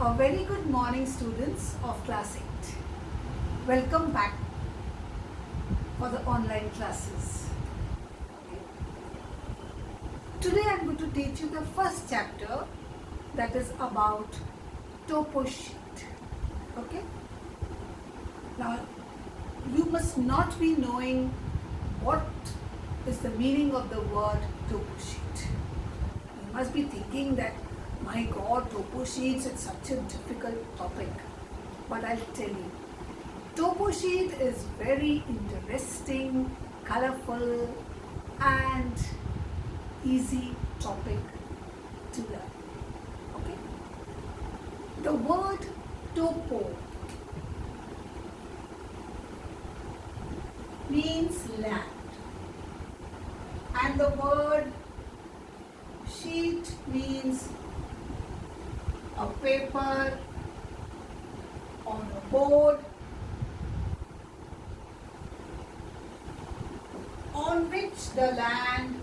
A very good morning, students of class 8. Welcome back for the online classes. Okay. Today I am going to teach you the first chapter, that is about topo sheet. Okay. Now you must not be knowing what is the meaning of the word topo sheet. You must be thinking that, my God, topo sheets, it's such a difficult topic. But I'll tell you, topo sheet is very interesting, colorful and easy topic to learn. Okay? The word topo means land, and the word sheet means a paper on a board on which the land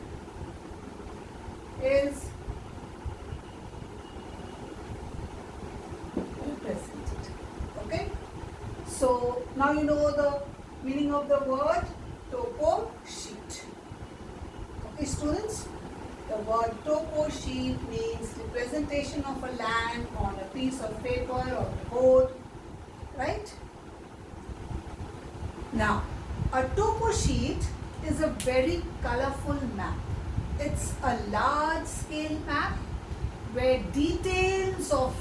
is represented. Okay? So now you know the meaning of the word topo sheet. Okay, students? The word topo sheet means representation of a land on a piece of paper or a board, right? Now, a topo sheet is a very colorful map. It's a large scale map where details of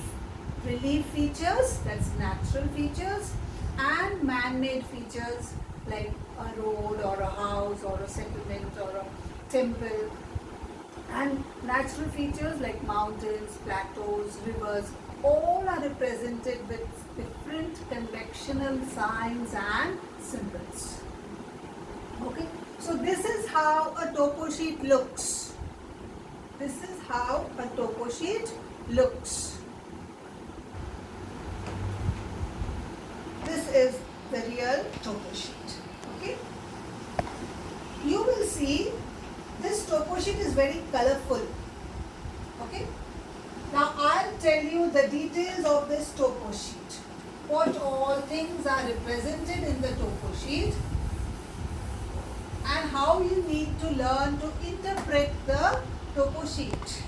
relief features, that's natural features, and man-made features like a road or a house or a settlement or a temple, and natural features like mountains, plateaus, rivers, all are represented with different convectional signs and symbols. Okay, so this is how a topo sheet looks. This is how a topo sheet looks. This is the real topo sheet. Okay, you will see this topo sheet is very colorful. Okay. Now I'll tell you the details of this topo sheet. What all things are represented in the topo sheet and how you need to learn to interpret the topo sheet.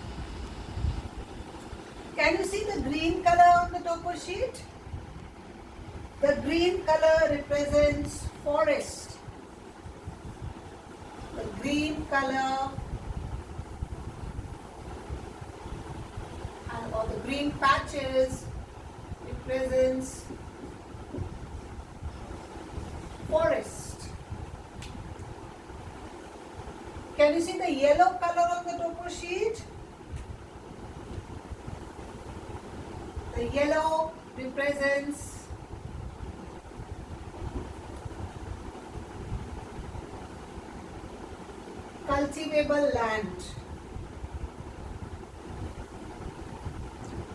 Can you see the green color on the topo sheet? The green color represents forest. The green color or the green patches represents forest. Can you see the yellow color on the topo sheet? The yellow represents cultivable land.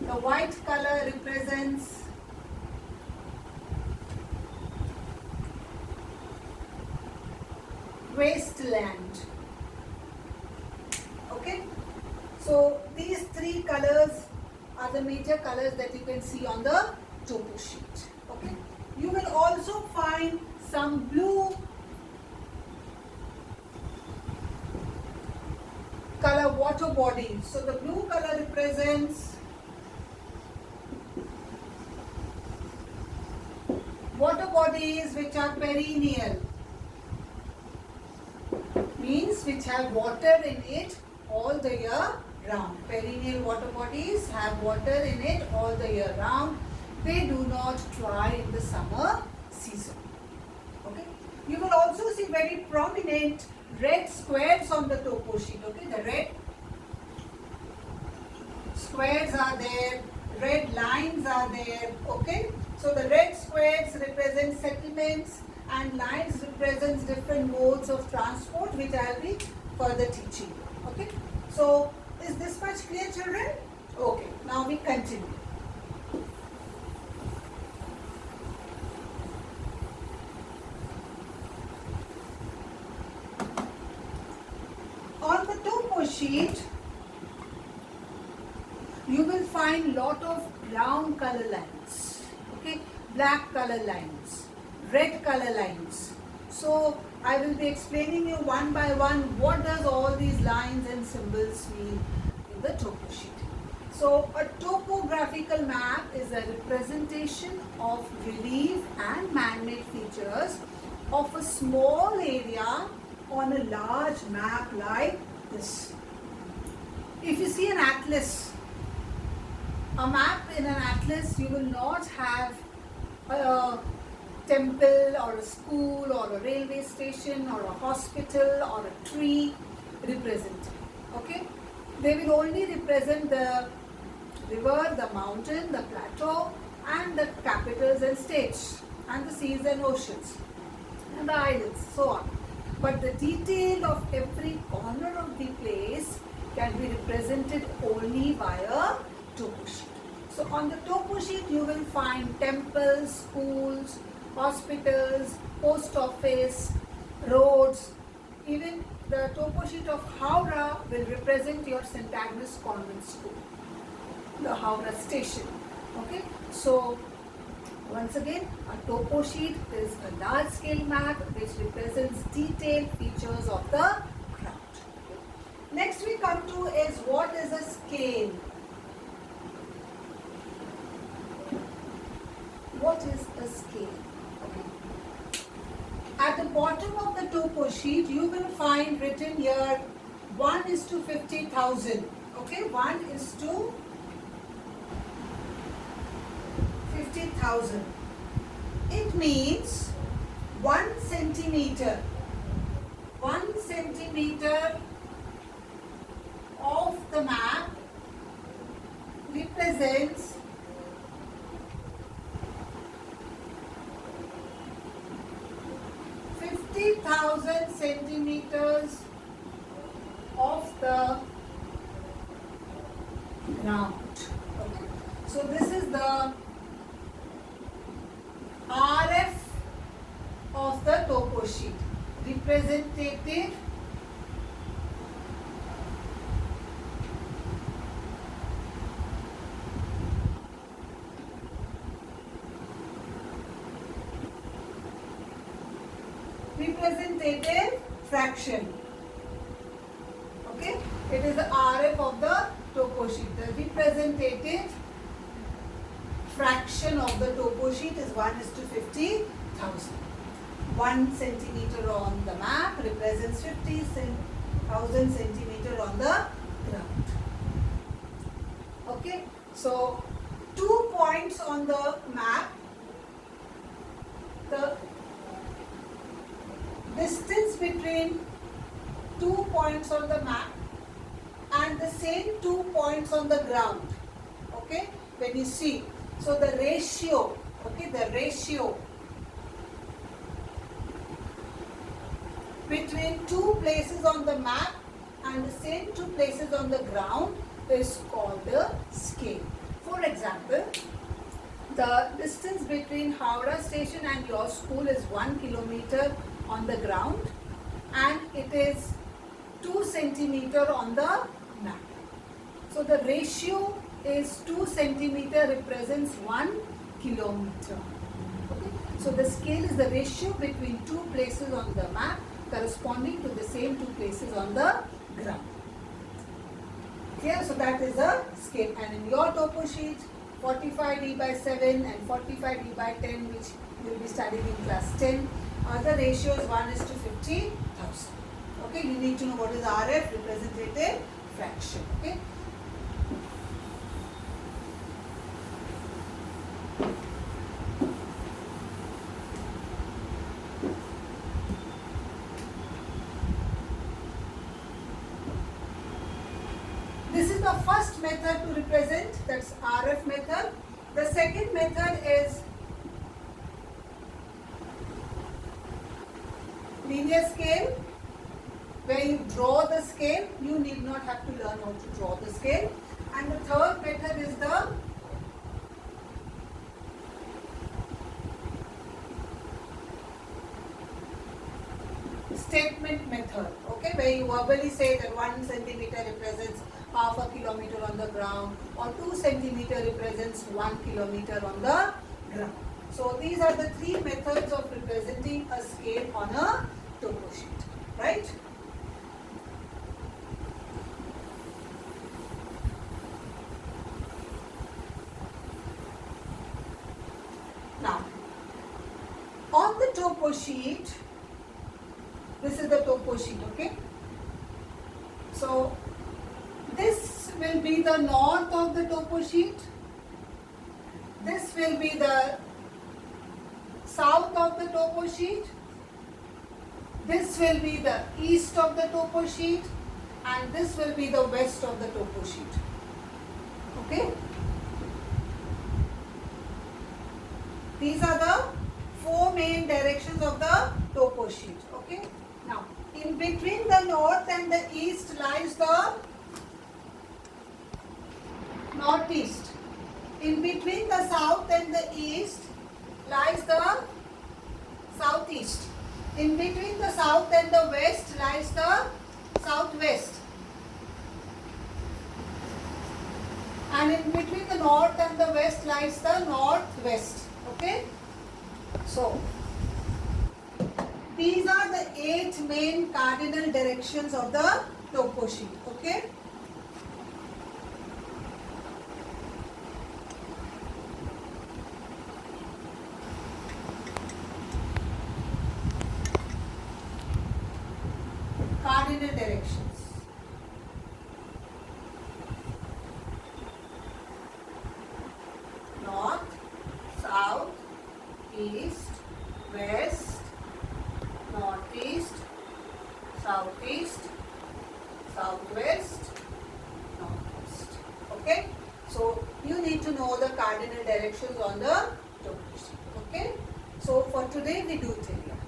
The white color represents wasteland. Okay, so these three colors are the major colors that you can see on the topo sheet. Okay, you will also find some blue color water bodies. So the blue color represents water bodies which are perennial, means which have water in it all the year round. Perennial water bodies have water in it all the year round. They do not dry in the summer season. Okay. You will also see very prominent red squares on the topo sheet. Okay, the red squares are there, red lines are there. Okay, so the red squares represent settlements and lines represents different modes of transport, which I will be further teaching. Okay, so is this much clear, children? Okay, now we continue. On the topo sheet, you will find lot of brown color lines, okay, black color lines, red color lines. So I will be explaining you one by one what does all these lines and symbols mean in the topo sheet. So a topographical map is a representation of relief and man-made features of a small area on a large map like this. If you see an atlas, a map in an atlas, you will not have a temple or a school or a railway station or a hospital or a tree represented. Okay? They will only represent the river, the mountain, the plateau and the capitals and states and the seas and oceans and the islands, so on. But the detail of every corner of the place can be represented only via topo sheet. So on the topo sheet you will find temples, schools, hospitals, post office, roads. Even the topo sheet of Howrah will represent your St. Agnes Convent School, the Howrah station. Okay, so once again, a topo sheet is a large scale map which represents detailed features of the ground. Next we come to is what is a scale. What is a scale? Okay. At the bottom of the topo sheet you will find written here 1:50,000. Okay, 1:50,000. It means 1 centimeter. 1 centimeter of the map represents 50,000 centimeters of the ground. Okay. So this is the RF of the topo sheet, representative fraction. Okay, it is the RF of the topo sheet. The representative fraction of the topo sheet is 1:50,000. 1 centimeter on the map represents 50,000 centimeter on the ground. Okay, so 2 points on the map, the distance between 2 points on the map and the same 2 points on the ground. Okay, when you see, so the ratio, okay, the ratio between 2 places on the map and the same 2 places on the ground is called the scale. For example, the distance between Howrah station and your school is 1 kilometer on the ground and it is 2 centimeter on the map. So the ratio is 2 centimeter represents 1 kilometer. Okay? So the scale is the ratio between 2 places on the map corresponding to the same 2 places on the ground. Okay, so that is a scale. And in your topo sheet, 45D by 7 and 45D by 10, which you will be studying in class 10, the ratio is 1:50,000. Okay, you need to know what is RF, representative fraction. Okay. This is the first method to represent, that's RF method. The second method is linear scale, where you draw the scale. You need not have to learn how to draw the scale. And the third method is the statement method, okay, where you verbally say that 1 centimeter represents half a kilometer on the ground, or 2 centimeter represents 1 kilometer on the ground. So these are the three methods of representing a scale on a topo sheet, right? Now, on the topo sheet, this is the topo sheet, okay? So, this will be the north of the topo sheet. This will be the south of the topo sheet. This will be the east of the topo sheet. And this will be the west of the topo sheet. Okay? These are the four main directions of the topo sheet. Okay? Now, in between the north and the east lies the northeast. In between the south and the east lies the southeast. In between the south and the west lies the southwest. And in between the north and the west lies the northwest. Okay? So, these are the 8 main cardinal directions of the topo sheet. Okay? Cardinal directions. North, south, east, west, northeast, southeast, southwest, northwest. Okay? So, you need to know the cardinal directions on the topo sheet. Okay? So, for today we do theory.